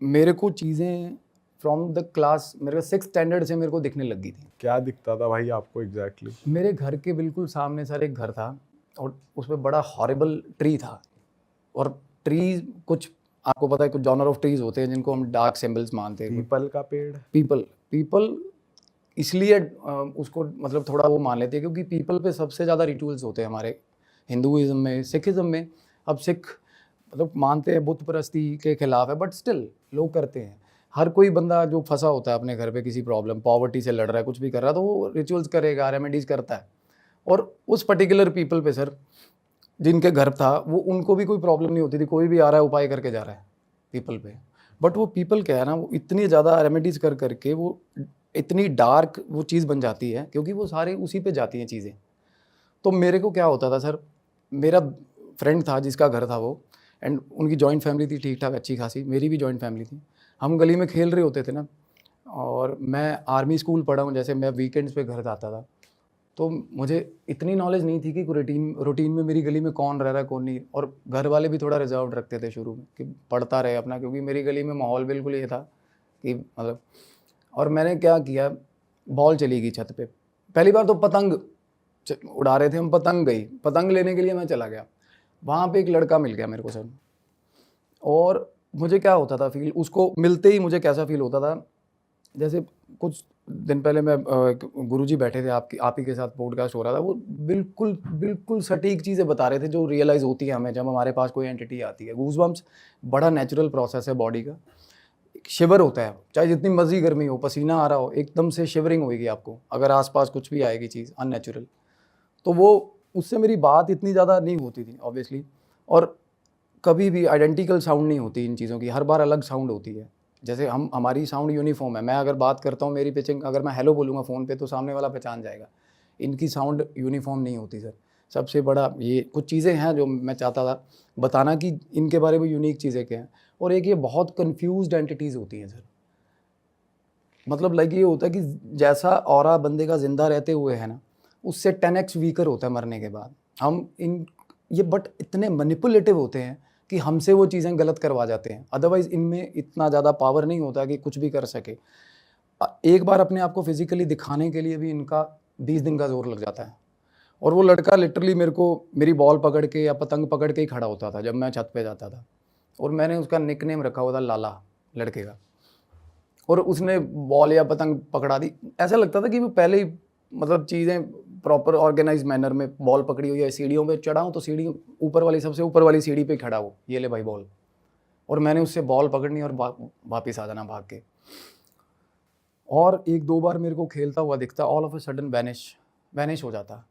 मेरे को चीज़ें फ्रॉम द क्लास मेरे को 6th स्टैंडर्ड से मेरे को दिखने लग गई थी। क्या दिखता था भाई आपको एग्जैक्टली? मेरे घर के बिल्कुल सामने सर एक घर था और उसमें बड़ा हॉरिबल ट्री था। और ट्रीज कुछ आपको पता है कुछ जॉनर ऑफ ट्रीज होते हैं जिनको हम डार्क सिंबल्स मानते हैं। पीपल का पेड़? पीपल पीपल इसलिए उसको मतलब थोड़ा वो मान लेते हैं क्योंकि पीपल पे सबसे ज़्यादा रिचुअल्स होते हैं हमारे हिंदुइज्म में, सिखिज्म में। अब सिख मतलब मानते हैं बुत परस्ती के खिलाफ है, बट स्टिल लोग करते हैं। हर कोई बंदा जो फंसा होता है अपने घर पे किसी प्रॉब्लम, पॉवर्टी से लड़ रहा है, कुछ भी कर रहा है, तो वो रिचुअल्स करेगा, रेमेडीज करता है। और उस पर्टिकुलर पीपल पे सर जिनके घर था वो उनको भी कोई प्रॉब्लम नहीं होती थी, कोई भी आ रहा है उपाय करके जा रहा है पीपल पे। बट वो पीपल क्या है ना, वो इतनी ज़्यादा रेमेडीज कर करके वो इतनी डार्क वो चीज़ बन जाती है क्योंकि वो सारे उसी पे जाती हैं चीज़ें। तो मेरे को क्या होता था सर, मेरा फ्रेंड था जिसका घर था वो, एंड उनकी जॉइंट फैमिली थी ठीक ठाक अच्छी खासी, मेरी भी जॉइंट फैमिली थी। हम गली में खेल रहे होते थे ना, और मैं आर्मी स्कूल पढ़ा हूँ, जैसे मैं वीकेंड्स पे घर जाता था, तो मुझे इतनी नॉलेज नहीं थी कि रूटीन में मेरी गली में कौन रह रहा है कौन नहीं। और घर वाले भी थोड़ा रिजर्व रखते थे शुरू में कि पढ़ता रहे अपना, क्योंकि मेरी गली में माहौल बिल्कुल ये था कि मतलब। और मैंने क्या किया, बॉल चली गई छत पे। पहली बार तो पतंग उड़ा रहे थे हम, पतंग गई, पतंग लेने के लिए मैं चला गया, वहाँ पे एक लड़का मिल गया मेरे को सर। और मुझे क्या होता था फील, उसको मिलते ही मुझे कैसा फील होता था, जैसे कुछ दिन पहले मैं गुरुजी बैठे थे आप ही के साथ पॉडकास्ट हो रहा था, वो बिल्कुल बिल्कुल सटीक चीज़ें बता रहे थे जो रियलाइज़ होती है हमें जब हमारे पास कोई एंटिटी आती है। गूज़बम्प्स बड़ा नेचुरल प्रोसेस है बॉडी का, शिवर होता है, चाहे जितनी मर्जी गर्मी हो, पसीना आ रहा हो, एकदम से शिवरिंग होगी आपको अगर आसपास कुछ भी आएगी चीज़ अननेचुरल। तो वो उससे मेरी बात इतनी ज़्यादा नहीं होती थी ऑब्वियसली, और कभी भी आइडेंटिकल साउंड नहीं होती इन चीज़ों की, हर बार अलग साउंड होती है। जैसे हमारी साउंड यूनिफॉर्म है, मैं अगर बात करता हूँ मेरी पिचिंग, अगर मैं हेलो बोलूँगा फ़ोन पे तो सामने वाला पहचान जाएगा। इनकी साउंड यूनिफॉर्म नहीं होती सर। सबसे बड़ा ये कुछ चीज़ें हैं जो मैं चाहता था बताना कि इनके बारे में यूनिक चीज़ें क्या हैं। और एक ये बहुत कन्फ्यूज्ड एंटिटीज़ होती हैं सर, मतलब लाइक ये होता है कि जैसा ऑरा बंदे का ज़िंदा रहते हुए है ना, उससे 10x वीकर होता है मरने के बाद। हम इन ये बट इतने मैनिपुलेटिव होते हैं कि हमसे वो चीज़ें गलत करवा जाते हैं। अदरवाइज़ इनमें इतना ज़्यादा पावर नहीं होता कि कुछ भी कर सके। एक बार अपने आप को फिज़िकली दिखाने के लिए भी इनका 20 दिन का ज़ोर लग जाता है। और वो लड़का लिटरली मेरे को मेरी बॉल पकड़ के या पतंग पकड़ के ही खड़ा होता था जब मैं छत पे जाता था, और मैंने उसका निकनेम रखा हुआ था लाला, लड़के का। और उसने बॉल या पतंग पकड़ा दी, ऐसा लगता था कि वो पहले ही मतलब चीज़ें प्रॉपर ऑर्गेनाइज मैनर में बॉल पकड़ी हुई है। सीढ़ियों पे चढ़ा हूँ तो सीढ़ी ऊपर वाली सबसे ऊपर वाली सीढ़ी पे खड़ा हो, ये ले भाई बॉल, और मैंने उससे बॉल पकड़नी और वापस आ जाना भाग के। और एक दो बार मेरे को खेलता हुआ दिखता, all of a sudden vanish हो जाता।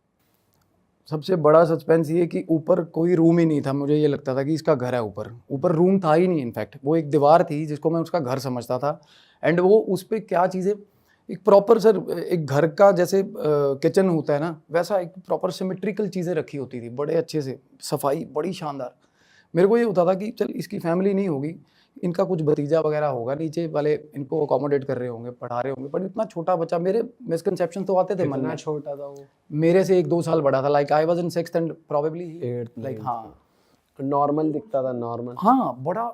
सबसे बड़ा सस्पेंस ये कि ऊपर कोई रूम ही नहीं था, मुझे ये लगता था कि इसका घर है। ऊपर ऊपर रूम था ही नहीं, इनफैक्ट वो एक दीवार थी जिसको मैं उसका घर समझता था। एंड वो उस पर क्या चीज़ें, एक प्रॉपर सर एक घर का जैसे किचन होता है ना, वैसा एक प्रॉपर सिमेट्रिकल चीज़ें रखी होती थी बड़े अच्छे से, सफाई बड़ी शानदार। मेरे को ये होता था कि चल इसकी फैमिली नहीं होगी, इनका कुछ भतीजा वगैरह होगा, नीचे वाले इनको अकोमोडेट कर रहे होंगे, पढ़ा रहे होंगे। पर इतना छोटा बच्चा, मेरे मिसकंसेप्शन तो आते थे मन में। छोटा था वो? मेरे से 1-2 साल बड़ा था, like I was in 6th and probably 8th, like हाँ नॉर्मल दिखता था, नॉर्मल। हाँ, बड़ा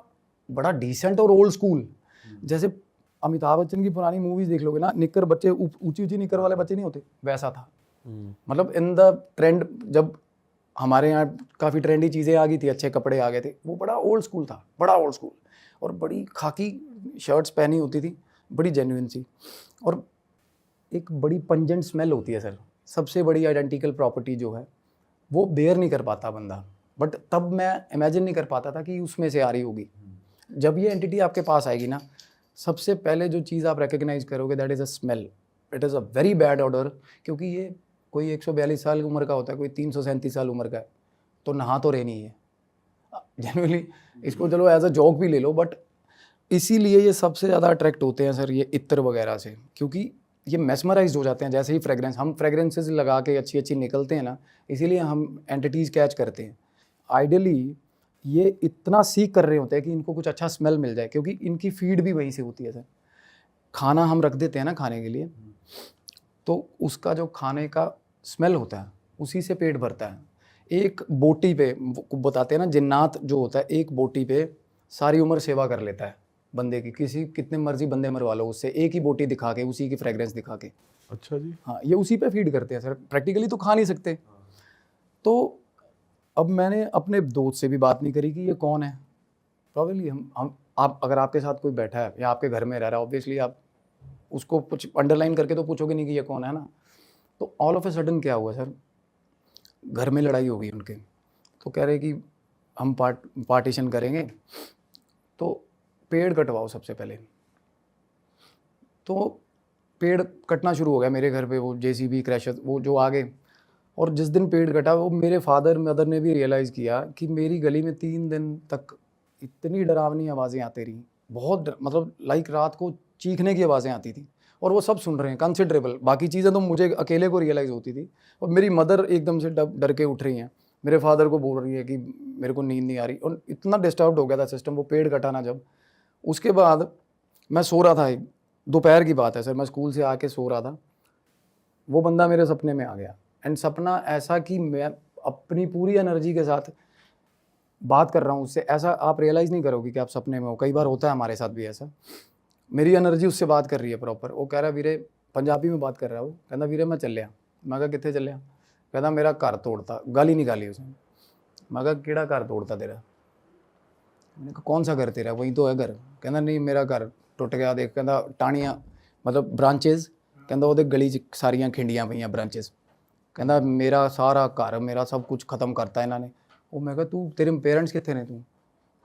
बड़ा डिसेंट और ओल्ड स्कूल। जैसे अमिताभ बच्चन की पुरानी मूवीज देख लोगे ना, निक्कर बच्चे ऊंची ऊंची निक्कर वाले बच्चे नहीं होते, वैसा था। मतलब इन द ट्रेंड, जब हमारे यहाँ काफ़ी ट्रेंडी चीज़ें आ गई थी, अच्छे कपड़े आ गए थे, वो बड़ा ओल्ड स्कूल था, बड़ा ओल्ड स्कूल। और बड़ी खाकी शर्ट्स पहनी होती थी, बड़ी जेन्युइन सी, और एक बड़ी पंजेंट स्मेल होती है सर। सबसे बड़ी आइडेंटिकल प्रॉपर्टी जो है वो बेयर नहीं कर पाता बंदा, बट तब मैं इमेजिन नहीं कर पाता था कि उसमें से आ रही होगी। जब ये एंटिटी आपके पास आएगी ना, सबसे पहले जो चीज़ आप रिकग्नाइज करोगे that is a smell. It is a very bad order, क्योंकि ये कोई 142 साल उम्र का होता है, कोई 337 साल उम्र का है, तो नहा तो रहनी है जनरली। इसको चलो एज अ जोक भी ले लो, बट इसीलिए ये सबसे ज़्यादा अट्रैक्ट होते हैं सर ये इत्र वगैरह से, क्योंकि ये मेस्मराइज हो जाते हैं। जैसे ही फ्रेग्रेंस, हम फ्रेग्रेंसेस लगा के अच्छी अच्छी निकलते हैं ना, इसीलिए हम एंटिटीज़ कैच करते हैं। आइडियली ये इतना सीख कर रहे होते हैं कि इनको कुछ अच्छा स्मेल मिल जाए, क्योंकि इनकी फीड भी वहीं से होती है सर। खाना हम रख देते हैं ना खाने के लिए, तो उसका जो खाने का स्मेल होता है उसी से पेट भरता है। एक बोटी पे बताते हैं ना, जिन्नात जो होता है एक बोटी पे सारी उम्र सेवा कर लेता है, बंदे की, किसी कितने मर्जी बंदे मरवा लो उससे, एक ही बोटी दिखा के, उसी की फ्रेग्रेंस दिखा के। अच्छा जी। हाँ, ये उसी पे फीड करते हैं सर, प्रैक्टिकली तो खा नहीं सकते। तो अब मैंने अपने दोस्त से भी बात नहीं करी कि ये कौन है। प्रॉब्लली हम आप अगर आपके साथ कोई बैठा है या आपके घर में रह रहा है, ऑब्वियसली आप उसको कुछ अंडरलाइन करके तो पूछोगे नहीं कि ये कौन है ना। तो ऑल ऑफ ए सडन क्या हुआ सर, घर में लड़ाई हो गई उनके। तो कह रहे कि हम पार्टीशन करेंगे, तो पेड़ कटवाओ सबसे पहले। तो पेड़ कटना शुरू हो गया मेरे घर पे, वो जेसीबी क्रैशर वो जो आ गए। और जिस दिन पेड़ कटा, वो मेरे फादर मदर ने भी रियलाइज़ किया कि मेरी गली में 3 दिन तक इतनी डरावनी आवाज़ें आती रही, बहुत मतलब लाइक रात को चीखने की आवाज़ें आती थी, और वो सब सुन रहे हैं कंसिडरेबल। बाकी चीज़ें तो मुझे अकेले को रियलाइज़ होती थी, और मेरी मदर एकदम से डर के उठ रही हैं, मेरे फादर को बोल रही है कि मेरे को नींद नहीं आ रही, और इतना डिस्टर्ब हो गया था सिस्टम वो पेड़ कटाना जब। उसके बाद मैं सो रहा था, दोपहर की बात है सर, मैं स्कूल से आके सो रहा था, वो बंदा मेरे सपने में आ गया। एंड सपना ऐसा कि मैं अपनी पूरी एनर्जी के साथ बात कर रहा हूँ उससे, ऐसा आप रियलाइज़ नहीं करोगे कि आप सपने में हो। कई बार होता है हमारे साथ भी ऐसा, मेरी एनर्जी उससे बात कर रही है प्रॉपर। वो कह रहा वीरे, पंजाबी में बात कर रहा है वो, कहता वीरे मैं चलिया। मैं कहा कितने चलिया? कहता मेरा घर तोड़ता, गाली निकाली उसने। मैं कहा केड़ा घर तोड़ता तेरा? मैंने कहा कौन सा घर तेरा, वही तो है घर। कहता नहीं मेरा घर टुट गया, देख कहता टाणियाँ मतलब ब्रांचेज, कहता वो गली च सारियाँ खिंडियाँ पईयां ब्रांचेज, कहता मेरा सारा घर मेरा सब कुछ खत्म करता इन्होंने। वो मैं कहा तू तेरे पेरेंट्स कितने ने तू?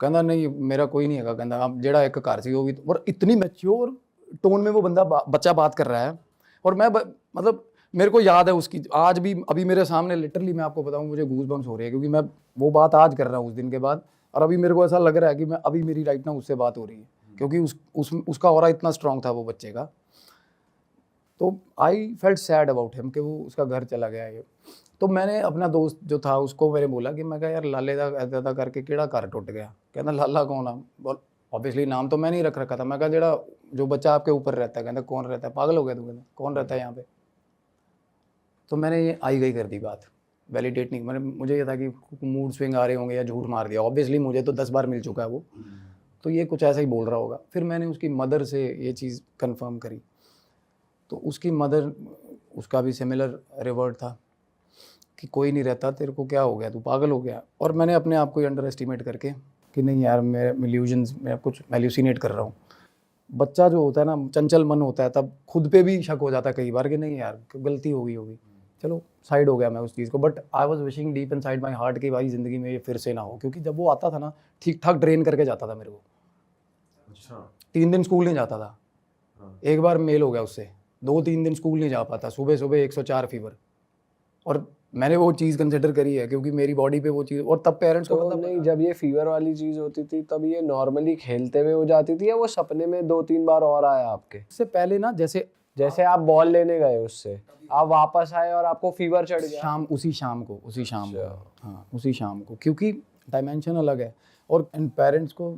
कहता नहीं मेरा कोई नहीं है। कहता अब जेड़ा एक घर सी वो भी, और इतनी मैच्योर टोन में वो बंदा बच्चा बात कर रहा है। और मैं मतलब मेरे को याद है उसकी आज भी, अभी मेरे सामने लिटरली मैं आपको बताऊं मुझे गूज बम्स हो रही है, क्योंकि मैं वो बात आज कर रहा हूँ उस दिन के बाद, और अभी मेरे को ऐसा लग रहा है कि मैं अभी मेरी राइट नाउ उससे बात हो रही है, क्योंकि उसका ऑरा इतना स्ट्रांग था वो बच्चे का। तो I felt sad about him कि वो उसका घर चला गया ये। तो मैंने अपना दोस्त जो था उसको मैंने बोला कि मैं कहा यार लाले दा ऐदा करके केड़ा घर टुट गया? कहता लाला कौन है? बोल ऑब्वियसली नाम तो मैं नहीं रख रखा था। मैं कहा जेड़ा जो बच्चा आपके ऊपर रहता है। कहता कौन रहता है? पागल हो गया तू? कहता कौन रहता है यहाँ पे? तो मैंने ये आई गई कर दी बात, वैलिडेट नहीं, मैंने मुझे ये था कि मूड स्विंग आ रहे होंगे या झूठ मार दिया। ऑब्वियसली मुझे तो 10 बार मिल चुका है वो, तो ये कुछ ऐसा ही बोल रहा होगा। फिर मैंने उसकी मदर से ये चीज़ कंफर्म करी, तो उसकी मदर, उसका भी सिमिलर रिवर्ट था कि कोई नहीं रहता, तेरे को क्या हो गया, तू पागल हो गया। और मैंने अपने आप को ही अंडर एस्टिमेट करके कि नहीं यार मैं इल्यूजन्स में कुछ एल्यूसिनेट कर रहा हूँ। बच्चा जो होता है ना, चंचल मन होता है, तब खुद पे भी शक हो जाता है कई बार कि नहीं यार गलती हो गई होगी। चलो साइड हो गया मैं उस चीज़ को, but I was wishing deep in side my heart कि भाई ज़िंदगी में ये फिर से ना हो, क्योंकि जब वो आता था ना ठीक ठाक ड्रेन करके जाता था मेरे को। अच्छा। 3 दिन स्कूल नहीं जाता था, एक बार मेल हो गया उससे, 2-3 दिन स्कूल नहीं जा पाता, सुबह सुबह 104 फीवर। और मैंने वो चीज़ कंसिडर करी है क्योंकि मेरी बॉडी पे वो चीज़, और तब पेरेंट्स को तो मतलब नहीं, जब ये फीवर वाली चीज होती थी तब ये नॉर्मली खेलते हुए हो जाती थी, या वो सपने में 2-3 बार और आया आपके? इससे पहले ना, जैसे आप बॉल लेने गए, उससे आप वापस आए और आपको फीवर चढ़ गया? उसी शाम को हाँ उसी शाम को, क्योंकि डायमेंशन अलग है। और इन पेरेंट्स को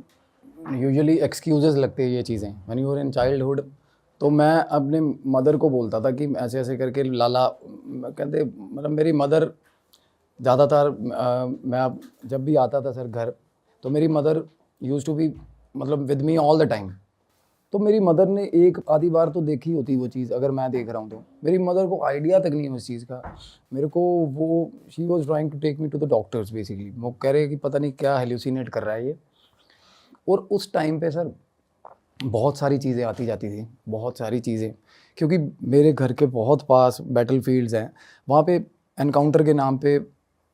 यूजुअली एक्सक्यूजेस लगते हैं ये चीज़ें when you are in childhood. तो मैं अपने मदर को बोलता था कि ऐसे ऐसे करके लाला, कहते मतलब मेरी मदर ज़्यादातर मैं अब जब भी आता था सर घर, तो मेरी मदर यूज़ टू बी मतलब with me all the time. तो मेरी मदर ने एक आधी बार तो देखी होती वो चीज़, अगर मैं देख रहा हूँ तो मेरी मदर को आइडिया तक नहीं है उस चीज़ का। मेरे को वो she was trying to take me to the doctors basically, वो कह रहे कि पता नहीं क्या हेल्यूसिनेट कर रहा है ये। और उस टाइम पे सर बहुत सारी चीज़ें आती जाती थी, बहुत सारी चीज़ें, क्योंकि मेरे घर के बहुत पास बैटल फील्ड्स हैं। वहाँ पे एनकाउंटर के नाम पे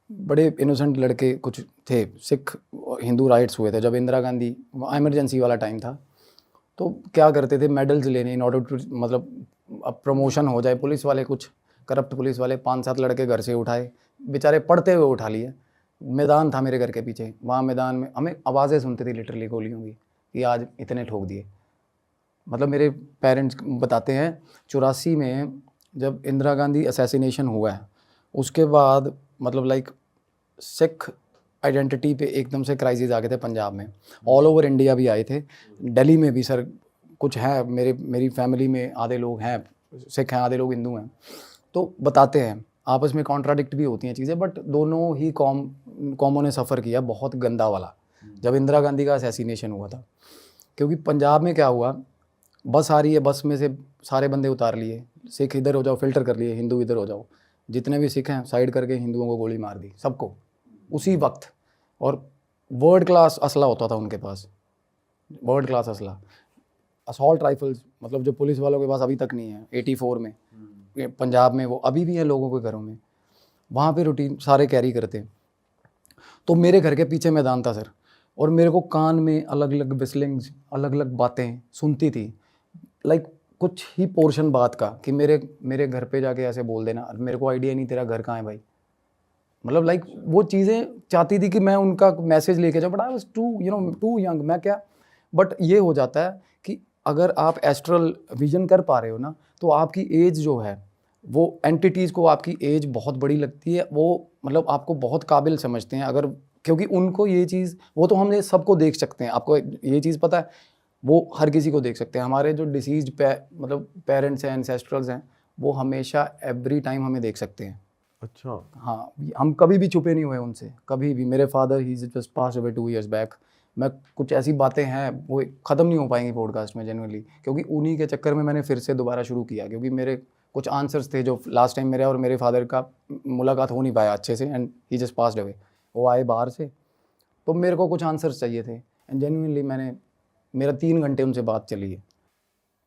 बड़े इनोसेंट लड़के कुछ थे, सिख हिंदू राइट्स हुए थे जब इंदिरा गांधी, इमरजेंसी वाला टाइम था। तो क्या करते थे, मेडल्स लेने इन ऑर्डर टू, मतलब अब प्रमोशन हो जाए, पुलिस वाले कुछ करप्ट पुलिस वाले 5-7 लड़के घर से उठाए, बेचारे पढ़ते हुए उठा लिए। मैदान था मेरे घर के पीछे, वहाँ मैदान में हमें आवाज़ें सुनती थी लिटरली गोलियों की कि आज इतने ठोक दिए। मतलब मेरे पेरेंट्स बताते हैं 84 में जब इंदिरा गांधी असैसिनेशन हुआ है, उसके बाद मतलब लाइक सिख आइडेंटिटी पे एकदम से क्राइसिस आ गए थे पंजाब में, ऑल ओवर इंडिया भी आए थे, दिल्ली में भी सर कुछ है, मेरी फैमिली में आधे लोग हैं सिख हैं, आधे लोग हिंदू हैं। तो बताते हैं आपस में कॉन्ट्राडिक्ट भी होती हैं चीज़ें, बट दोनों ही कॉमों ने सफ़र किया बहुत गंदा वाला जब इंदिरा गांधी का असैसिनेशन हुआ था। क्योंकि पंजाब में क्या हुआ, बस आ रही है, बस में से सारे बंदे उतार लिए, सिख इधर हो जाओ, फिल्टर कर लिए, हिंदू इधर हो जाओ, जितने भी सिख हैं साइड करके हिंदुओं को गोली मार दी सबको उसी वक्त। और वर्ल्ड क्लास असला होता था उनके पास, वर्ल्ड क्लास असला, असॉल्ट राइफल्स, मतलब जो पुलिस वालों के पास अभी तक नहीं है। 84 में ये पंजाब में वो अभी भी है लोगों के घरों में, वहाँ पे रूटीन सारे कैरी करते हैं। तो मेरे घर के पीछे मैदान था सर, और मेरे को कान में अलग अलग विस्लिंग्स, अलग अलग बातें सुनती थी, लाइक कुछ ही पोर्शन बात का कि मेरे घर पे जाके ऐसे बोल देना, मेरे को आइडिया नहीं तेरा घर कहाँ है भाई, मतलब लाइक वो चीज़ें चाहती थी कि मैं उनका मैसेज लेके जाऊँ, but I was too young, मैं क्या। बट ये हो जाता है कि अगर आप एस्ट्रल विजन कर पा रहे हो ना, तो आपकी एज जो है वो एंटिटीज़ को आपकी एज बहुत बड़ी लगती है, वो मतलब आपको बहुत काबिल समझते हैं, अगर क्योंकि उनको ये चीज़, वो तो हमने सबको देख सकते हैं, आपको ये चीज़ पता है, वो हर किसी को देख सकते हैं। हमारे जो डिसीज्ड मतलब पेरेंट्स हैं, एंसेस्ट्रल्स हैं, वो हमेशा एवरी टाइम हमें देख सकते हैं। अच्छा। हाँ, हम कभी भी छुपे नहीं हुए उनसे, कभी भी। मेरे फादर ही just pass away 2 years back. मैं कुछ ऐसी बातें हैं वो ख़त्म नहीं हो पाएंगी पॉडकास्ट में जेन्युइनली, क्योंकि उन्हीं के चक्कर में मैंने फिर से दोबारा शुरू किया, क्योंकि मेरे कुछ आंसर्स थे जो लास्ट टाइम मेरे और मेरे फादर का मुलाकात हो नहीं पाया अच्छे से, and he just passed away. वो आए बाहर से, तो मेरे को कुछ आंसर्स चाहिए थे, एंड जेन्युइनली मेरा 3 घंटे उनसे बात चली है।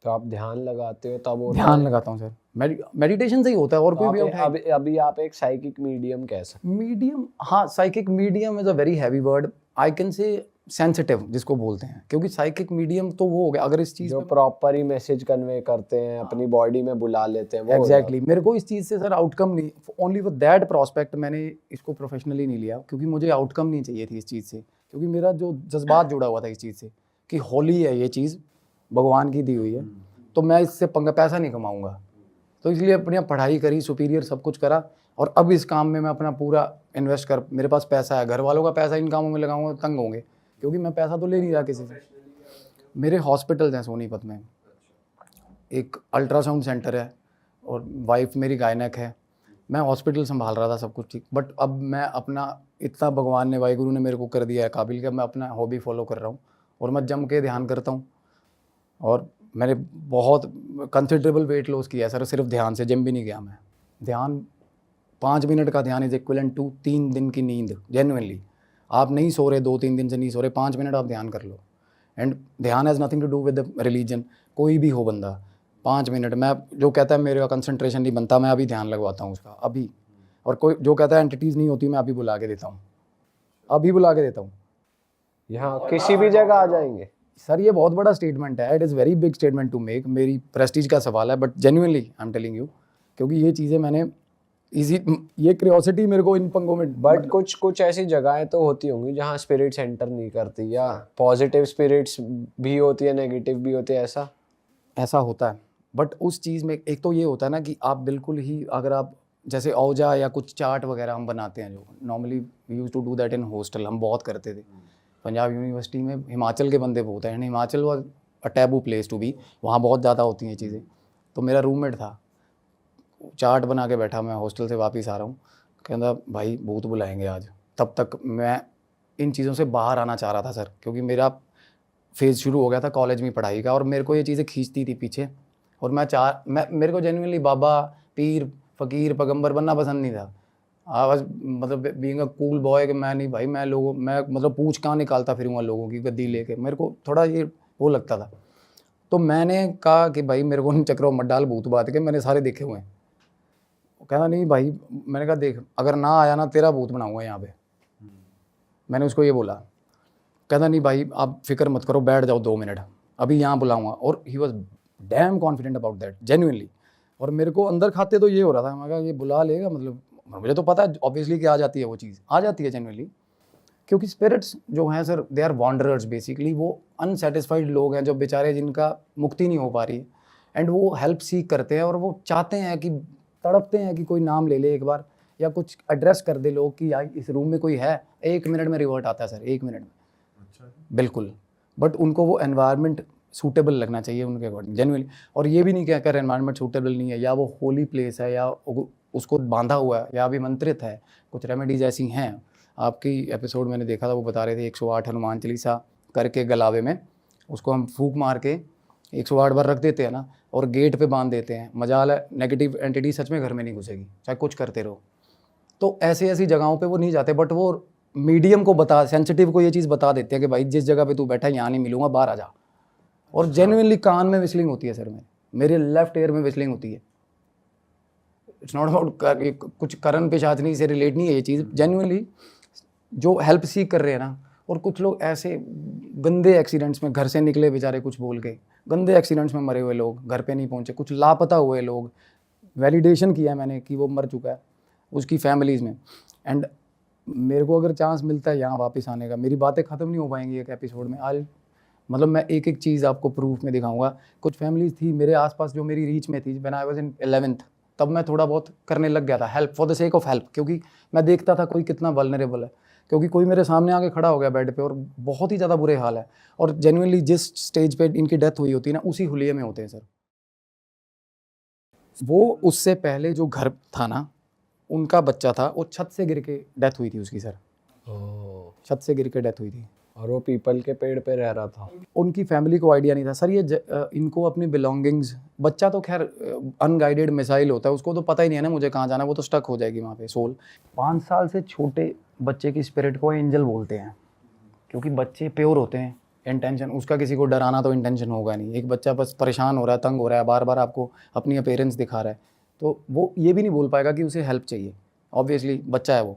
तो आप ध्यान लगाते हो तब होता ध्यान है? लगाता हूँ सर, मेडिटेशन से ही होता है, और कोई भी तो उठाए। अभी आप एक साइकिक मीडियम कह सकते मीडियम, हाँ, psychic medium is a very heavy word, I can say sensitive जिसको बोलते हैं, क्योंकि साइकिक मीडियम तो वो हो गया अगर इस हो, चीज़ जो में प्रॉपर ही मैसेज कन्वे करते हैं, अपनी बॉडी में बुला लेते हैं, वो हो एग्जैक्टली मेरे को इस चीज़ से सर आउटकम नहीं, ओनली फॉर दैट प्रोस्पेक्ट मैंने इसको प्रोफेशनली नहीं लिया, क्योंकि मुझे आउटकम नहीं चाहिए थी इस चीज़ से, क्योंकि मेरा जो जज्बात जुड़ा हुआ था इस चीज़ से कि होली है ये चीज़, भगवान की दी हुई है, तो मैं इससे पैसा नहीं कमाऊँगा। तो इसलिए अपनी पढ़ाई करी, सुपीरियर सब कुछ करा, और अब इस काम में मैं अपना पूरा इन्वेस्ट कर, मेरे पास पैसा है, घर वालों का पैसा इन कामों में लगाऊंगा तो तंग होंगे, क्योंकि मैं पैसा तो ले नहीं रहा किसी से। मेरे हॉस्पिटल्स हैं सोनीपत में, एक अल्ट्रासाउंड सेंटर है, और वाइफ मेरी गायनक है, मैं हॉस्पिटल संभाल रहा था, सब कुछ ठीक। बट अब मैं अपना इतना भगवान ने, वाहिगुरु ने मेरे को कर दिया है काबिल कि मैं अपना हॉबी फॉलो कर रहा हूँ, और मैं जम के ध्यान करता हूँ, और मैंने बहुत कंसिडरेबल वेट लॉस किया है सर, सिर्फ ध्यान से, जिम भी नहीं गया मैं। ध्यान 5 मिनट का ध्यान इज इक्विवेलेंट टू 3 दिन की नींद, जेन्युइनली। आप नहीं सो रहे, 2-3 दिन से नहीं सो रहे, 5 मिनट आप ध्यान कर लो। And dhyan has nothing to do with religion, कोई भी हो बंदा, 5 मिनट, मैं जो कहता है मेरे का कंसंट्रेशन नहीं बनता, मैं अभी ध्यान लगवाता हूँ उसका अभी, और कोई जो कहता है एंटिटीज़ नहीं होती, मैं अभी बुला के देता हूँ, अभी बुला के देता हूँ। यहाँ किसी भी जगह आ जाएंगे? सर ये बहुत बड़ा स्टेटमेंट है, it is very big statement to make, मेरी प्रेस्टीज का सवाल है, but genuinely I am telling you, क्योंकि ये चीज़ें मैंने ये क्यूरियोसिटी मेरे को इन पंगों में। बट कुछ ऐसी जगहें तो होती होंगी जहाँ स्पिरिट सेंटर नहीं करती, या पॉजिटिव स्पिरिट्स भी होती है, नेगेटिव भी होती है, ऐसा होता है, बट उस चीज़ में एक तो ये होता है ना कि आप बिल्कुल ही, अगर आप जैसे औजा या कुछ चार्ट वगैरह हम बनाते हैं, जो normally use to do that in hostel, हम बहुत करते थे पंजाब यूनिवर्सिटी में। हिमाचल के बंदे बहुत हैं, Himachal was a taboo place to be, वहाँ बहुत ज़्यादा होती हैं चीज़ें। तो मेरा रूममेट था, चार्ट बना के बैठा, मैं हॉस्टल से वापस आ रहा हूँ, कहता भाई भूत बुलाएंगे आज। तब तक मैं इन चीज़ों से बाहर आना चाह रहा था सर, क्योंकि मेरा फेज़ शुरू हो गया था कॉलेज में पढ़ाई का, और मेरे को ये चीज़ें खींचती थी पीछे, और मैं मेरे को जेन्युइनली बाबा, पीर, फ़कीर, पैगंबर बनना पसंद नहीं था। बस मतलब बीइंग अ कूल बॉय कि मैं नहीं भाई, मैं मतलब पूछ कहाँ निकालता फिरूँगा लोगों की गद्दी लेके, मेरे को थोड़ा ये वो लगता था। तो मैंने कहा कि भाई मेरे को इन चक्रों मत डाल भूत बात के, मैंने सारे देखे हुए हैं। वो कहना नहीं भाई, मैंने कहा देख अगर ना आया ना तेरा भूत बनाऊँगा यहाँ पे, मैंने उसको ये बोला। कहता नहीं भाई आप फिक्र मत करो, बैठ जाओ 2 मिनट, अभी यहाँ बुलाऊंगा। और he was damn confident about that genuinely, और मेरे को अंदर खाते तो ये हो रहा था, मैं कहा ये बुला लेगा, मतलब मुझे तो पता है ऑब्वियसली कि आ जाती है, वो चीज़ आ जाती है जेन्युइनली, क्योंकि स्पिरिट्स जो हैं sir they are wanderers basically, वो अनसेटिस्फाइड लोग हैं जो बेचारे, जिनका मुक्ति नहीं हो पा रही है, एंड वो हेल्प सीख करते हैं, और वो चाहते हैं कि, तड़पते हैं कि कोई नाम ले ले एक बार, या कुछ एड्रेस कर दे लोग कि यार इस रूम में कोई है, 1 मिनट में रिवर्ट आता है सर, 1 मिनट में। अच्छा, बिल्कुल। बट उनको वो एनवायरनमेंट सूटेबल लगना चाहिए उनके अकॉर्डिंग जेन्युइनली, और ये भी नहीं कहकर एनवायरनमेंट सूटेबल नहीं है, या वो होली प्लेस है, या उसको बांधा हुआ है, या अभिमंत्रित है, कुछ रेमेडीज ऐसी हैं। आपकी एपिसोड मैंने देखा था, वो बता रहे थे 108 हनुमान चालीसा करके गलावे में उसको हम फूंक मार के 108 बार रख देते हैं ना, और गेट पे बांध देते हैं, मजाल है नेगेटिव एंटिटी सच में घर में नहीं घुसेगी, चाहे कुछ करते रहो। तो ऐसी ऐसी जगहों पे वो नहीं जाते, बट वो मीडियम को सेंसिटिव को ये चीज़ बता देते हैं कि भाई जिस जगह पे तू बैठा है यहाँ नहीं मिलूंगा, बाहर आ जा। और जेन्युइनली कान में विस्लिंग होती है सर, में मेरे लेफ्ट ईयर में विस्लिंग होती है। इट्स नॉट अबाउट कुछ करण पिशाचनी से रिलेट नहीं है ये चीज़, जेन्युइनली जो हेल्प सीख कर रहे हैं ना। और कुछ लोग ऐसे गंदे एक्सीडेंट्स में घर से निकले बेचारे कुछ बोल के, गंदे एक्सीडेंट्स में मरे हुए लोग, घर पे नहीं पहुंचे, कुछ लापता हुए लोग, वैलिडेशन किया है मैंने कि वो मर चुका है उसकी फैमिलीज़ में। एंड मेरे को अगर चांस मिलता है यहाँ वापस आने का, मेरी बातें ख़त्म नहीं हो पाएंगी एक एपिसोड में आज, मतलब मैं एक एक चीज़ आपको प्रूफ में दिखाऊंगा। कुछ फैमिलीज थी मेरे आसपास जो मेरी रीच में थी, when I was in 11th, तब मैं थोड़ा बहुत करने लग गया था help for the sake of help, क्योंकि मैं देखता था कोई कितना वल्नरेबल है, क्योंकि कोई मेरे सामने आके खड़ा हो गया बेड पे और बहुत ही ज़्यादा बुरे हाल है, और जेन्युइनली जिस स्टेज पे इनकी डेथ हुई होती है ना, उसी हुलिये में होते हैं सर। वो उससे पहले जो घर था ना, उनका बच्चा था, वो छत से गिर के डेथ हुई थी उसकी सर, छत से गिर के डेथ हुई थी। और वो पीपल के पेड़ पे रह रहा था। उनकी फैमिली को आइडिया नहीं था सर, ये इनको अपनी बिलोंगिंग्स, बच्चा तो खैर अनगाइडेड मिसाइल होता है, उसको तो पता ही नहीं है ना मुझे कहाँ जाना है, वो तो स्टक हो जाएगी वहाँ पे सोल। 5 साल से छोटे बच्चे की स्पिरिट को एंजल बोलते हैं, क्योंकि बच्चे प्योर होते हैं, इंटेंशन उसका किसी को डराना तो इंटेंशन होगा नहीं। एक बच्चा बस परेशान हो रहा है, तंग हो रहा है, बार बार आपको अपनी अपीयरेंस दिखा रहा है, तो वो ये भी नहीं बोल पाएगा कि उसे हेल्प चाहिए, ऑब्वियसली बच्चा है वो।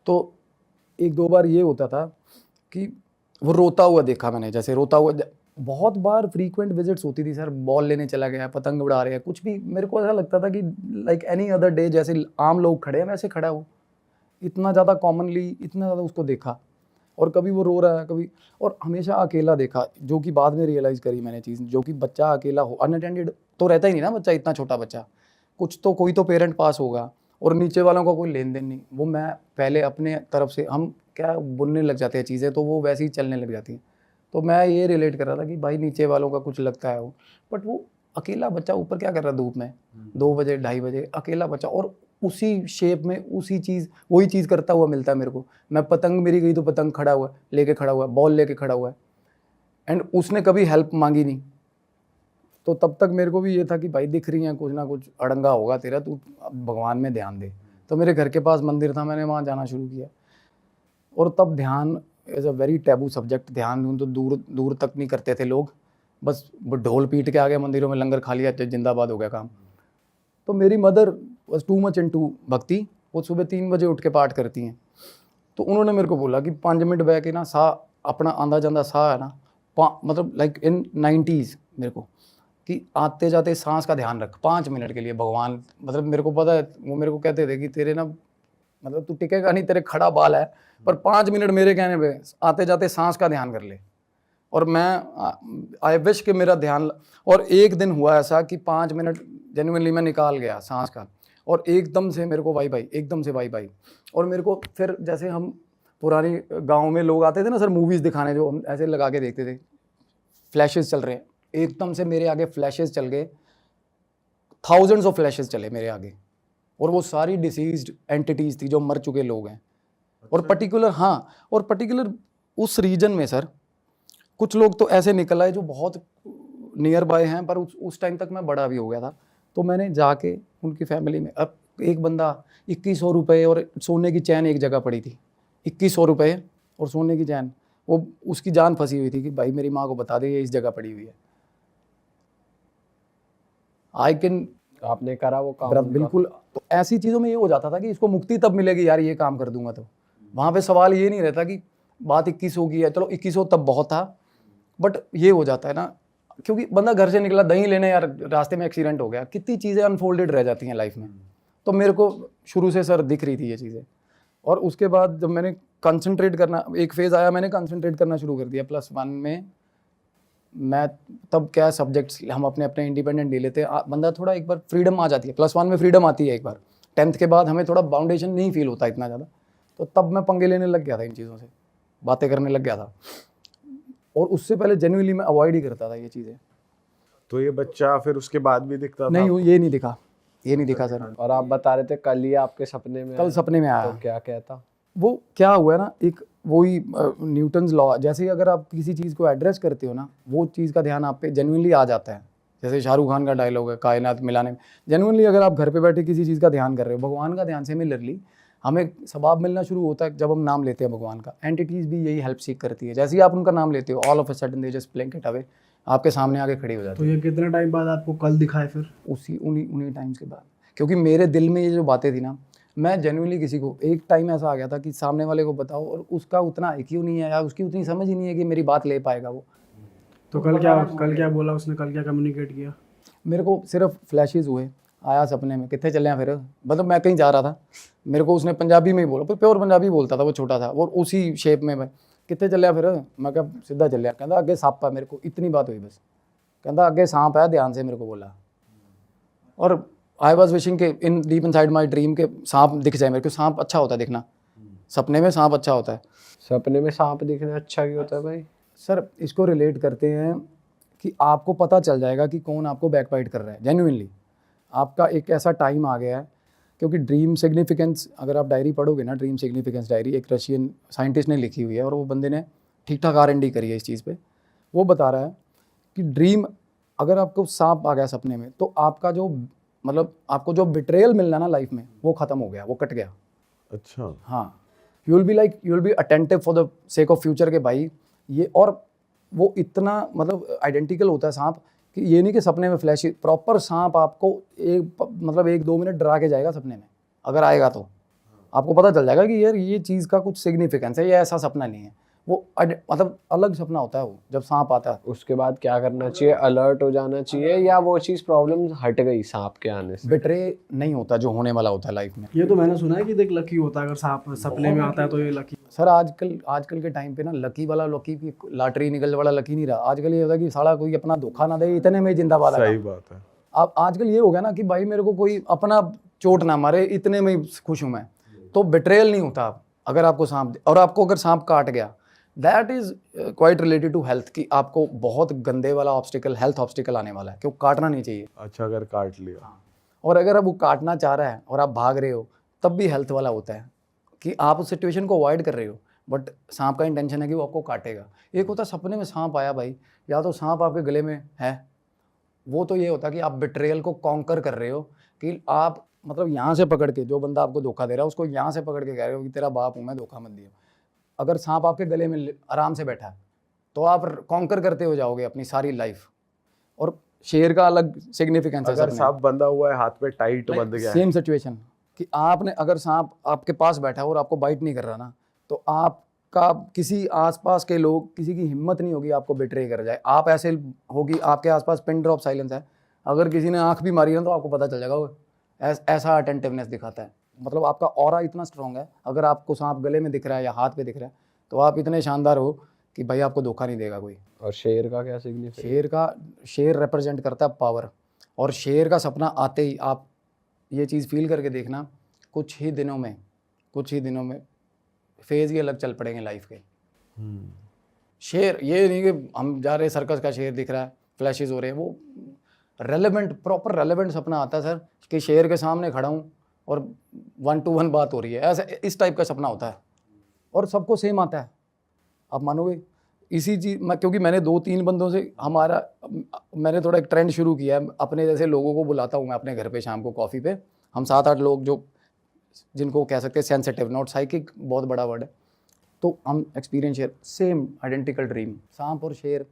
तो 1-2 बार ये होता था कि वो रोता हुआ देखा मैंने, जैसे रोता हुआ बहुत बार फ्रीक्वेंट विजिट्स होती थी सर, बॉल लेने चला गया, पतंग उड़ा रहे हैं, कुछ भी, मेरे को ऐसा लगता था कि लाइक एनी अदर डे, जैसे आम लोग खड़े हैं वैसे खड़ा हो, इतना ज़्यादा कॉमनली, इतना ज़्यादा उसको देखा। और कभी वो रो रहा है कभी, और हमेशा अकेला देखा, जो कि बाद में रियलाइज़ करी मैंने चीज़, जो कि बच्चा अकेला हो, अनअटेंडेड तो रहता ही नहीं ना बच्चा, इतना छोटा बच्चा, कुछ तो कोई तो पेरेंट पास होगा, और नीचे वालों का कोई लेन देन नहीं। वो मैं पहले अपने तरफ से, हम क्या बुनने लग जाते हैं चीज़ें, तो वो वैसे ही चलने लग जाती हैं। तो मैं ये रिलेट कर रहा था कि भाई नीचे वालों का कुछ लगता है वो, बट वो अकेला बच्चा ऊपर क्या कर रहा है धूप में, 2 बजे 2:30 बजे, अकेला बच्चा, और उसी शेप में उसी चीज़, वही चीज़ करता हुआ मिलता है मेरे को। मैं पतंग मेरी गई तो पतंग खड़ा हुआ है, लेके खड़ा हुआ है, बॉल लेके खड़ा हुआ है, एंड उसने कभी हेल्प मांगी नहीं। तो तब तक मेरे को भी ये था कि भाई दिख रही हैं कुछ ना कुछ अड़ंगा होगा तेरा, तू भगवान में ध्यान दे। तो मेरे घर के पास मंदिर था, मैंने वहाँ जाना शुरू किया, और तब ध्यान is a very taboo subject. ध्यान तो दूर दूर तक नहीं करते थे लोग, बस ढोल पीट के आ गए मंदिरों में, लंगर खा लिया, जिंदाबाद हो गया काम। तो मेरी mother was too much into भक्ति, वो सुबह 3 बजे उठ के पाठ करती हैं। तो उन्होंने मेरे को बोला कि 5 मिनट बैठ के ना सा अपना आंदा जांदा सा है ना, मतलब लाइक इन 90s मेरे को, कि आते जाते सांस का ध्यान रख 5 मिनट के लिए भगवान, मतलब मेरे को पता है वो मेरे को कहते थे कि तेरे ना, मतलब तू टिकेगा नहीं, तेरे खड़ा बाल है, पर 5 मिनट मेरे कहने पे आते जाते सांस का ध्यान कर ले। और मैं आई विश कि मेरा ध्यान, और एक दिन हुआ ऐसा कि 5 मिनट जेन्युइनली मैं निकाल गया सांस का, और एकदम से मेरे को वाई भाई, एकदम से वाई भाई। और मेरे को फिर, जैसे हम पुरानी गांव में लोग आते थे ना सर मूवीज़ दिखाने, जो हम ऐसे लगा के देखते थे, फ्लैशेस चल रहे हैं, एकदम से मेरे आगे फ्लैशेस चल गए, थाउजेंड्स ऑफ फ्लैशेस चले मेरे आगे, और वो सारी डिसीज्ड एंटिटीज़ थी जो मर चुके लोग हैं। और पर्टिकुलर, हाँ, और पर्टिकुलर उस रीजन में सर कुछ लोग तो ऐसे निकल आए जो बहुत नियर बाय हैं, पर उस टाइम तक मैं बड़ा भी हो गया था। तो मैंने जाके उनकी फैमिली में, अब एक बंदा 2100 रुपये और सोने की चैन एक जगह पड़ी थी, 2100 रुपये और सोने की चैन, वो उसकी जान फंसी हुई थी कि भाई मेरी माँ को बता दे ये इस जगह पड़ी हुई है। आई कैन, आपने करा वो काम उनका? बिल्कुल। तो ऐसी चीज़ों में ये हो जाता था कि इसको मुक्ति तब मिलेगी यार, ये काम कर दूंगा। तो वहाँ पे सवाल ये नहीं रहता कि बात 2100 की है, चलो 2100 तब बहुत था, बट ये हो जाता है ना, क्योंकि बंदा घर से निकला दही लेने, यार रास्ते में एक्सीडेंट हो गया, कितनी चीज़ें अनफोल्डेड रह जाती हैं लाइफ में। तो मेरे को शुरू से सर दिख रही थी ये चीज़ें। और उसके बाद जब मैंने कंसंट्रेट करना, एक फेज़ आया, मैंने कंसंट्रेट करना शुरू कर दिया +1 में। मैं तब क्या सब्जेक्ट्स हम अपने अपने इंडिपेंडेंट ले लेते हैं, बंदा थोड़ा एक बार फ्रीडम आ जाती है, +1 में फ्रीडम आती है एक बार। 10th के बाद हमें थोड़ा बाउंडेशन नहीं फील होता इतना ज़्यादा, तो तब मैं पंगे लेने लग गया था इन चीज़ों से, बातें करने लग गया था, और उससे पहले जेन्युइनली मैं अवॉइड ही करता था ये चीज़ें। तो ये बच्चा फिर उसके बाद भी दिखता था? नहीं, ये नहीं दिखा, ये नहीं दिखा सर। और आप बता रहे थे कल ही आपके सपने में कल सपने में आया। तो क्या कहता? वो क्या हुआ है ना, एक वही न्यूटन्स लॉ, जैसे ही अगर आप किसी चीज़ को एड्रेस करते हो ना, वो चीज़ का ध्यान आप पे जेन्युइनली आ जाता है। जैसे शाहरुख खान का डायलॉग है कायनात मिलाने में, जेन्युइनली अगर आप घर पे बैठे किसी चीज़ का ध्यान कर रहे हो, भगवान का ध्यान सिमिलरली हमें सवाब मिलना शुरू होता है जब हम नाम लेते हैं भगवान का। एंटिटीज़ भी यही हेल्प सीख करती है, जैसे ही आप उनका नाम लेते हो all of a sudden they just blink it away, आपके सामने आके खड़ी हो जाती तो ये कितने टाइम बाद आपको कल दिखाए फिर? है उसी उन्हीं उन्हीं टाइम्स के बाद। क्योंकि मेरे दिल में ये जो बातें थी ना, मैं जेन्युइनली किसी को एक टाइम ऐसा आ गया था कि सामने वाले को बताओ और उसका उतना IQ नहीं है या उसकी उतनी समझ ही नहीं है कि मेरी बात ले पाएगा वो। तो कल क्या बोला उसने, कल क्या कम्युनिकेट किया? मेरे को सिर्फ फ्लैशेस हुए, आया सपने में, कितने चले हैं फिर, मतलब मैं कहीं जा रहा था, मेरे को उसने पंजाबी में ही बोला, पर प्योर पंजाबी बोलता था, वो छोटा था और उसी शेप में मैं, कितने चले फिर, मैं क्या सीधा चलिया, कहता अगे सांप है, मेरे को इतनी बात हुई बस, कहता अगे सांप है ध्यान से, मेरे को बोला। और आई वॉज विशिंग के इन deep in side my dream के सांप दिख जाए मेरे को। सांप अच्छा होता है दिखना, सपने में सांप अच्छा होता है। सपने में सांप दिखना अच्छा क्यों होता है भाई? सर इसको रिलेट करते हैं कि आपको पता चल जाएगा कि कौन आपको बैकबाइट कर रहा है जेन्युइनली। आपका एक ऐसा टाइम आ गया है, क्योंकि ड्रीम सिग्निफिकेंस, अगर आप डायरी पढ़ोगे ना, ड्रीम सिग्निफिकेंस डायरी एक रशियन साइंटिस्ट ने लिखी हुई है और वो बंदे ने ठीक ठाक R&D करी है इस चीज़ पे। वो बता रहा है कि ड्रीम, अगर आपको सांप आ गया सपने में, तो आपका जो मतलब आपको जो बिट्रेयल मिलना ना लाइफ में, वो ख़त्म हो गया, वो कट गया। अच्छा। हाँ, you will be attentive for the sake of future के भाई ये। और वो इतना मतलब आइडेंटिकल होता है सांप कि ये नहीं कि सपने में फ्लैश, प्रॉपर सांप आपको मतलब 1-2 मिनट डरा के जाएगा सपने में, अगर आएगा तो आपको पता चल जाएगा कि यार ये चीज़ का कुछ सिग्निफिकेंस है, ये ऐसा सपना नहीं है, वो मतलब अलग सपना होता है वो जब सांप आता है। उसके बाद क्या करना चाहिए? अलर्ट हो जाना चाहिए या वो चीज़ प्रॉब्लम हट गई सांप के आने से? बिट्रे नहीं होता जो होने वाला होता है लाइफ में। ये तो मैंने सुना है कि देख लकी होता है, अगर सांप सपने में आता है तो ये लकी। सर आजकल के टाइम पे ना लकी वाला, लकी की लॉटरी निकल वाला लकी नहीं रहा। आजकल ये होता है कि साला कोई अपना धोखा ना दे, इतने में जिंदाबाद है। सही बात है। अब आजकल ये हो गया ना कि भाई मेरे को कोई अपना चोट ना मारे, इतने में ही खुश हूँ मैं, तो बिट्रेयल नहीं होता। अगर आपको सांप, और आपको अगर सांप काट गया, that is quite related to health, कि आपको बहुत गंदे वाला ऑब्स्टिकल, हेल्थ ऑब्स्टिकल आने वाला है, क्यों काटना नहीं चाहिए। अच्छा, अगर काट लिया। और अगर अब वो काटना चाह रहा है और आप भाग रहे हो, तब भी हेल्थ वाला होता है कि आप उस सिचुएशन को अवॉइड कर रहे हो, बट सांप का इंटेंशन है कि वो आपको काटेगा। एक होता है सपने में सांप आया भाई, या तो सांप आपके गले में है, वो तो ये होता है कि आप बिट्रेयल को कॉन्कर कर रहे हो, कि आप मतलब यहाँ से पकड़ के, जो बंदा आपको धोखा दे रहा है उसको यहाँ से पकड़ के कह रहे हो कि तेरा बाप हूँ मैं, धोखा मत दियो। अगर सांप आपके गले में आराम से बैठा है तो आप कॉन्कर करते हो जाओगे अपनी सारी लाइफ। और शेर का अलग सिग्निफिकेंस है। अगर सांप बंधा हुआ है, हाथ पे टाइट बंध गया है, सेम सिचुएशन कि आपने, अगर सांप आपके पास बैठा है और आपको बाइट नहीं कर रहा ना, तो आपका किसी आसपास के लोग, किसी की हिम्मत नहीं होगी आपको बिट्रे कर जाए। आप ऐसे होगी, आपके आसपास पिन ड्रॉप साइलेंस है, अगर किसी ने आंख भी मारी ना तो आपको पता चल जाएगा। वो ऐसा अटेंटिवनेस दिखाता है, मतलब आपका ऑरा इतना स्ट्रॉन्ग है। अगर आपको सांप गले में दिख रहा है या हाथ पे दिख रहा है, तो आप इतने शानदार हो कि भाई आपको धोखा नहीं देगा कोई। और शेर का क्या सिग्निफिकेंस? शेर रिप्रेजेंट करता है पावर। और शेर का सपना आते ही आप ये चीज़ फील करके देखना, कुछ ही दिनों में फेज ही अलग चल पड़ेंगे लाइफ के। शेर ये नहीं कि हम जा रहे सर्कस का शेर दिख रहा है, फ्लैशेस हो रहे हैं, वो रेलेवेंट, प्रॉपर रेलेवेंट सपना आता है सर, कि शेर के सामने खड़ा हूँ और 1-to-1 बात हो रही है, ऐसा इस टाइप का सपना होता है। और सबको सेम आता है, आप मानोगे। इसी चीज़ क्योंकि मैंने 2-3 बंदों से मैंने थोड़ा एक ट्रेंड शुरू किया है, अपने जैसे लोगों को बुलाता हूँ मैं अपने घर पे शाम को कॉफ़ी पे। हम 7-8 लोग जो जिनको कह सकते हैं सेंसिटिव, नॉट साइकिक, बहुत बड़ा वर्ड है, तो हम experience share, same identical dream. सांप और शेर,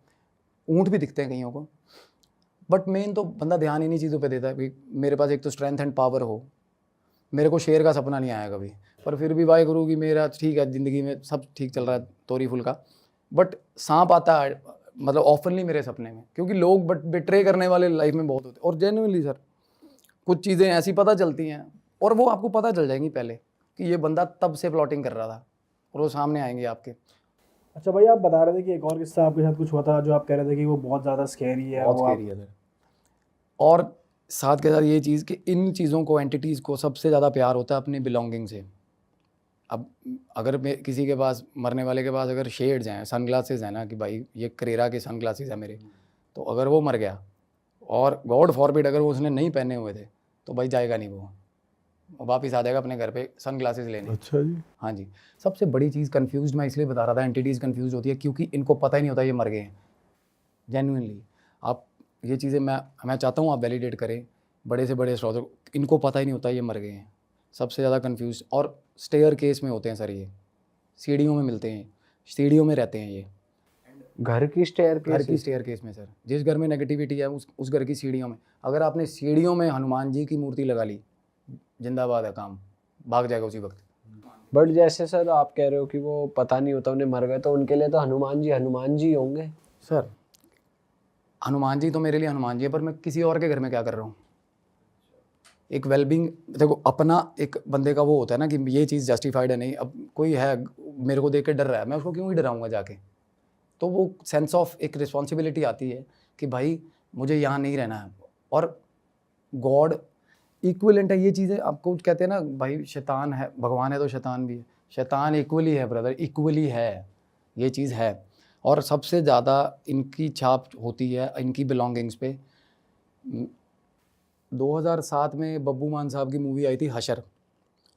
ऊँट भी दिखते हैं कईयों को, बट मेन तो बंदा ध्यान इन्हीं चीज़ों पे देता है कि मेरे पास एक तो स्ट्रेंथ एंड पावर हो। मेरे को शेर का सपना नहीं आया कभी, पर फिर भी वाहे गुरु कि मेरा ठीक है, ज़िंदगी में सब ठीक चल रहा है, तोरी फुल का। बट सांप आता है मतलब ऑफनली मेरे सपने में, क्योंकि लोग बिट्रे करने वाले लाइफ में बहुत होते हैं। और जेन्युइनली सर कुछ चीज़ें ऐसी पता चलती हैं, और वो आपको पता चल जाएंगी पहले कि ये बंदा तब से प्लॉटिंग कर रहा था, और वो सामने आएंगे आपके। अच्छा भाई, आप बता रहे थे कि एक और किस्सा आपके साथ कुछ हुआ था, जो आप कह रहे थे कि वो बहुत ज़्यादा स्कैरी है। बहुत स्कैरी है सर। और साथ के साथ ये चीज़ कि इन चीज़ों को, एंटिटीज़ को सबसे ज़्यादा प्यार होता है अपनी बिलोंगिंग से। अब अगर किसी के पास, मरने वाले के पास अगर शेड्स हैं, सनग्लासेस हैं ना, कि भाई ये करेरा के सनग्लासेस हैं मेरे, तो अगर वो मर गया और गॉड फॉरबिड अगर वो उसने नहीं पहने हुए थे, तो भाई जाएगा नहीं वो। वापस आ जाएगा अपने घर पे सन ग्लासेस लेने। अच्छा जी। हाँ जी। सबसे बड़ी चीज़ कंफ्यूज मैं इसलिए बता रहा था, एंटिटीज़ कंफ्यूज होती है क्योंकि इनको पता ही नहीं होता ये मर गए हैं। जेन्युइनली आप ये चीज़ें मैं चाहता हूँ आप वैलिडेट करें, बड़े से बड़े एस्ट्रोलॉजर, इनको पता ही नहीं होता ये मर गए हैं। सबसे ज़्यादा कंफ्यूज और स्टेयर केस में होते हैं सर, ये सीढ़ियों में मिलते हैं, सीढ़ियों में रहते हैं ये, घर की स्टेयर घर की स्टेयर केस में सर। जिस घर में नेगेटिविटी है उस घर की सीढ़ियों में, अगर आपने सीढ़ियों में हनुमान जी की मूर्ति लगा ली, जिंदाबाद है, काम भाग जाएगा उसी वक्त। बट जैसे सर आप कह रहे हो कि वो पता नहीं होता उन्हें मर गए, तो उनके लिए तो हनुमान जी होंगे। सर हनुमान जी तो मेरे लिए हनुमान जी है, पर मैं किसी और के घर में क्या कर रहा हूँ। एक वेलबींग देखो, अपना एक बंदे का वो होता है ना कि ये चीज़ जस्टिफाइड है नहीं, अब कोई है मेरे को देख के डर रहा है, मैं उसको क्यों ही डराऊंगा जाके। तो वो सेंस ऑफ एक रिस्पॉन्सिबिलिटी आती है कि भाई मुझे यहाँ नहीं रहना है। और गॉड इक्विवेलेंट है, ये चीज़ें आपको कहते हैं ना भाई, शैतान है, भगवान है तो शैतान भी है, शैतान इक्वली है ब्रदर, इक्वली है, ये चीज़ है। और सबसे ज़्यादा इनकी छाप होती है इनकी बिलोंगिंग्स पे। 2007 में बब्बू मान साहब की मूवी आई थी हशर,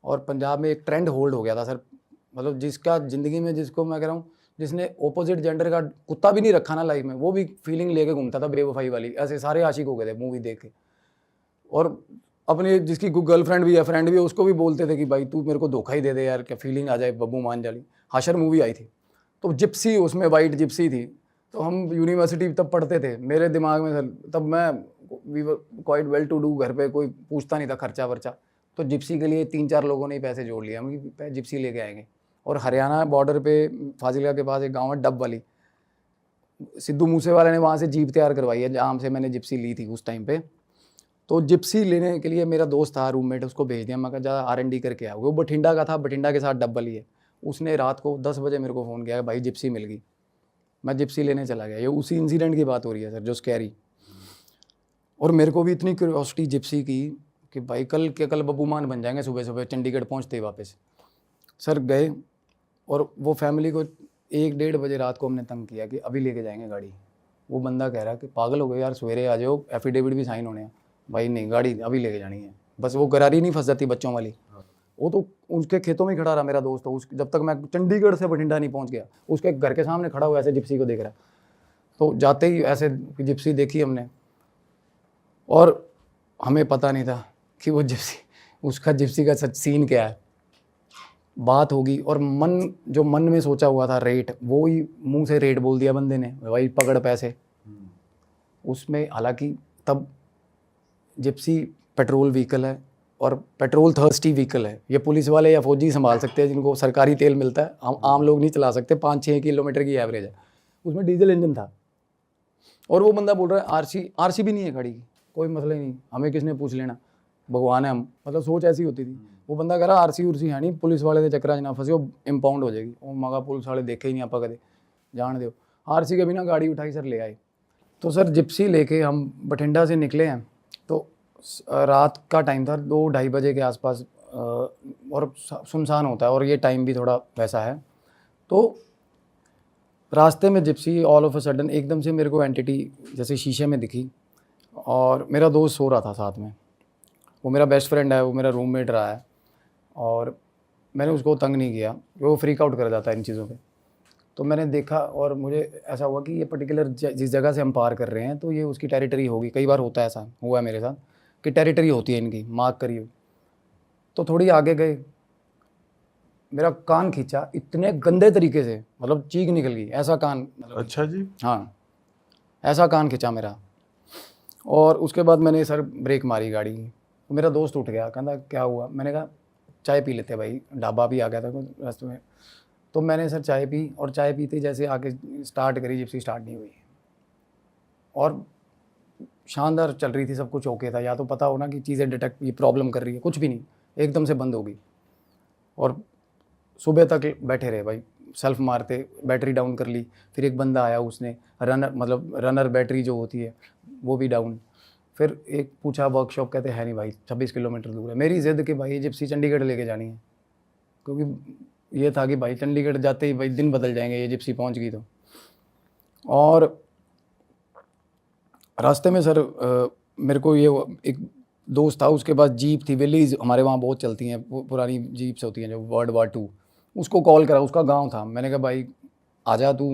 और पंजाब में एक ट्रेंड होल्ड हो गया था सर, मतलब जिसका ज़िंदगी में, जिसको मैं कह रहा हूँ, जिसने ऑपोजिट जेंडर का कुत्ता भी नहीं रखा ना लाइफ में, वो भी फीलिंग लेके घूमता था बेवफाई वाली, ऐसे सारे आशिक हो गए थे मूवी देख के। और अपने जिसकी गर्लफ्रेंड भी है, फ्रेंड भी है, उसको भी बोलते थे कि भाई तू मेरे को धोखा ही दे दे यार, क्या फीलिंग आ जाए बब्बू मान जाली। हशर मूवी आई थी, तो जिप्सी उसमें वाइट जिप्सी थी। तो हम यूनिवर्सिटी तब पढ़ते थे, मेरे दिमाग में सर तब मैं we were quite well to do, घर पे कोई पूछता नहीं था खर्चा वर्चा, तो जिप्सी के लिए 3-4 लोगों ने ही पैसे जोड़ लिया, हम कि जिप्सी लेके आएंगे। और हरियाणा बॉर्डर पे फाजिलका के पास एक गाँव है डब वाली, सिद्धू मूसेवाले ने वहाँ से जीप तैयार करवाई है जहाँ से मैंने जिप्सी ली थी उस टाइम पे। तो जिप्सी लेने के लिए मेरा दोस्त था रूममेट, उसको भेज दिया, मैं कहा जा R&D करके आओ। वो बठिंडा का था, बठिंडा के साथ डब्बल ही है। उसने रात को 10 बजे मेरे को फ़ोन किया भाई जिप्सी मिल गई, मैं जिप्सी लेने चला गया। ये उसी इंसिडेंट की बात हो रही है सर जो स्कैरी। और मेरे को भी इतनी क्यूरियोसिटी जिप्सी की कि भाई कल बब्बू मान बन जाएंगे, सुबह सुबह चंडीगढ़ पहुँचते ही वापस। सर गए, और वो फैमिली को 1-1:30 बजे रात को हमने तंग किया कि अभी लेके जाएंगे गाड़ी। वो बंदा कह रहा कि पागल हो गए यार, सवेरे आ जाओ, एफिडेविट भी साइन होने हैं। भाई नहीं, गाड़ी अभी लेके जानी है। बस वो गरारी नहीं फंस जाती बच्चों वाली, वो तो उसके खेतों में खड़ा रहा मेरा दोस्त। तो जब तक मैं चंडीगढ़ से बठिंडा नहीं पहुंच गया, उसके घर के सामने खड़ा हुआ ऐसे जिप्सी को देख रहा। तो जाते ही ऐसे जिप्सी देखी हमने, और हमें पता नहीं था कि वो जिप्सी, उसका जिप्सी का सच सीन क्या है। बात होगी, और जो मन में सोचा हुआ था रेट, वो ही मुंह से रेट बोल दिया बंदे ने, भाई पकड़ पैसे। उसमें हालांकि तब जिप्सी पेट्रोल व्हीकल है और पेट्रोल थर्स्टी व्हीकल है, ये पुलिस वाले या फौजी संभाल सकते हैं जिनको सरकारी तेल मिलता है, आम लोग नहीं चला सकते। 5-6 किलोमीटर की एवरेज है, उसमें डीजल इंजन था। और वो बंदा बोल रहा है आरसी भी नहीं है गाड़ी की, कोई मसला ही नहीं, हमें किसने पूछ लेना, भगवान है हम, मतलब सोच ऐसी होती थी। वो बंदा कह रहा आरसी उर्सी है नहीं, पुलिस वाले के चक्कर ना फंसे, वो इम्पाउंड हो जाएगी। वो मगा पुलिस वाले देखे ही नहीं आप कदे, जान दो। आरसी के बिना गाड़ी उठाई सर ले आए। तो सर जिप्सी लेके हम बठिंडा से निकले हैं, तो रात का टाइम था 2-2:30 बजे के आसपास, और सुनसान होता है, और ये टाइम भी थोड़ा वैसा है। तो रास्ते में Gypsy all of a sudden एकदम से मेरे को एंटिटी जैसे शीशे में दिखी, और मेरा दोस्त सो रहा था साथ में, वो मेरा बेस्ट फ्रेंड है, वो मेरा रूममेट रहा है, और मैंने उसको तंग नहीं किया, वो फ्रीक आउट कर जाता है इन चीज़ों पे। तो मैंने देखा, और मुझे ऐसा हुआ कि ये पर्टिकुलर जिस जगह से हम पार कर रहे हैं तो ये उसकी टेरिटरी होगी। कई बार होता है, ऐसा हुआ है मेरे साथ कि टेरिटरी होती है इनकी, मार्क करी हुई। तो थोड़ी आगे गए, मेरा कान खींचा इतने गंदे तरीके से, मतलब चीख निकल गई, ऐसा कान, मतलब अच्छा जी। हाँ ऐसा कान खींचा मेरा। और उसके बाद मैंने सर ब्रेक मारी गाड़ी की, तो मेरा दोस्त उठ गया, कहता क्या हुआ। मैंने कहा चाय पी लेते भाई, ढाबा भी आ गया था रास्ते में। तो मैंने सर चाय पी, और चाय पीते जैसे आके स्टार्ट करी, जिप्सी स्टार्ट नहीं हुई, और शानदार चल रही थी, सब कुछ ओके था। या तो पता हो ना कि चीज़ें डिटेक्ट, ये प्रॉब्लम कर रही है, कुछ भी नहीं, एकदम से बंद हो गई। और सुबह तक बैठे रहे भाई, सेल्फ मारते, बैटरी डाउन कर ली। फिर एक बंदा आया, उसने रनर बैटरी जो होती है वो भी डाउन। फिर एक पूछा वर्कशॉप, कहते हैं नहीं भाई 26 किलोमीटर दूर है। मेरी ज़िद कि भाई जिप्सी चंडीगढ़ लेके जानी है, क्योंकि ये था कि भाई चंडीगढ़ जाते ही भाई दिन बदल जाएंगे, ये जिप्सी पहुंच गई तो। और रास्ते में सर मेरे को ये एक दोस्त था, उसके पास जीप थी, विलीज हमारे वहाँ बहुत चलती हैं, पुरानी जीप्स होती हैं जो World War II। उसको कॉल करा, उसका गांव था। मैंने कहा भाई आजा तू,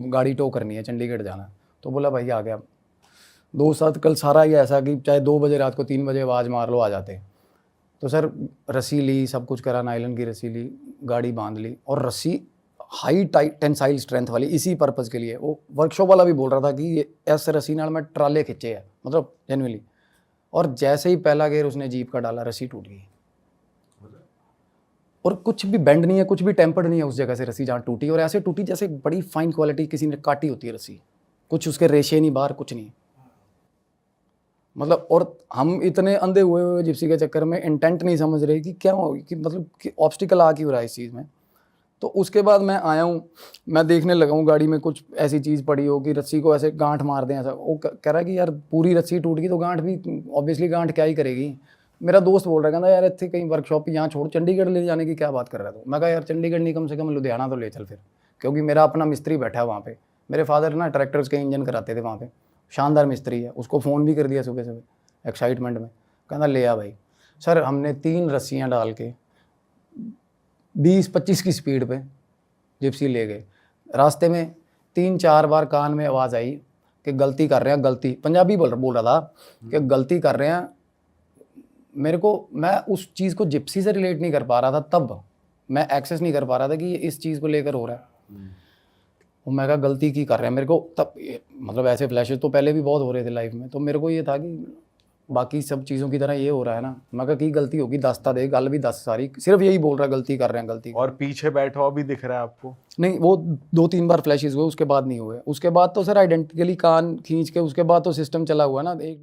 गाड़ी टो करनी है, चंडीगढ़ जाना है। तो बोला भाई आ गया। दोस्त साथ कल सारा ही ऐसा कि चाहे 2 बजे रात को 3 बजे आवाज़ मार लो आ जाते। तो सर रस्सी ली, सब कुछ करा, नायलन की रस्सी ली, गाड़ी बांध ली, और रस्सी हाई टेंसाइल स्ट्रेंथ वाली, इसी पर्पज़ के लिए। वो वर्कशॉप वाला भी बोल रहा था कि ये ऐसे रस्सी नाल मैं ट्राले खिंचे है, मतलब जेन्युइनली। और जैसे ही पहला गेयर उसने जीप का डाला, रस्सी टूट गई। और कुछ भी बेंड नहीं है, कुछ भी टेम्पर्ड नहीं है उस जगह से रस्सी जहाँ टूटी, और ऐसे टूटी जैसे बड़ी फाइन क्वालिटी किसी ने काटी होती है रस्सी, कुछ उसके रेशे नहीं बाहर, कुछ नहीं मतलब। और हम इतने अंधे हुए जिप्सी के चक्कर में इंटेंट नहीं समझ रहे कि क्या हो, कि मतलब कि ऑब्स्टिकल आ क्यों रहा है इस चीज़ में। तो उसके बाद मैं आया हूँ, मैं देखने लगा हूँ गाड़ी में कुछ ऐसी चीज़ पड़ी हो कि रस्सी को ऐसे गांठ मार दें ऐसा। वो कह रहा है कि यार पूरी रस्सी टूट गई तो गांठ भी, ऑब्वियसली गांठ क्या ही करेगी। मेरा दोस्त बोल रहा है, कहता यार इतने कहीं वर्कशॉप यहाँ छोड़ चंडीगढ़ ले जाने की क्या बात कर रहा था। मैं कहा यार चंडीगढ़ नहीं, कम से कम लुधियाना तो ले चल फिर, क्योंकि मेरा अपना मिस्त्री बैठा है वहाँ पे। मेरे फादर ना ट्रैक्टर्स के इंजन कराते थे वहाँ पे, शानदार मिस्त्री है। उसको फ़ोन भी कर दिया सुबह सुबह एक्साइटमेंट में, कहना ले आ भाई। सर हमने 3 रस्सियाँ डाल के 20-25 की स्पीड पे जिप्सी ले गए। रास्ते में 3-4 बार कान में आवाज़ आई कि गलती कर रहे हैं, गलती, पंजाबी बोल रहा था कि गलती कर रहे हैं। मेरे को, मैं उस चीज़ को जिप्सी से रिलेट नहीं कर पा रहा था, तब मैं एक्सेस नहीं कर पा रहा था कि ये इस चीज़ को लेकर हो रहा है। और मैं कहा गलती की कर रहे हैं मेरे को, तब मतलब ऐसे फ्लैशेस तो पहले भी बहुत हो रहे थे लाइफ में। तो मेरे को ये था कि बाकी सब चीज़ों की तरह ये हो रहा है ना। मैं कहा की गलती होगी, दसता दे, गल भी 10 सारी, सिर्फ यही बोल रहा है गलती कर रहे हैं, गलती। और पीछे बैठा हुआ भी दिख रहा है आपको? नहीं, वो 2-3 बार फ्लैशेस हुए, उसके बाद नहीं हुए। उसके बाद तो सर आइडेंटिकली कान खींच के, उसके बाद तो सिस्टम चला हुआ ना। एक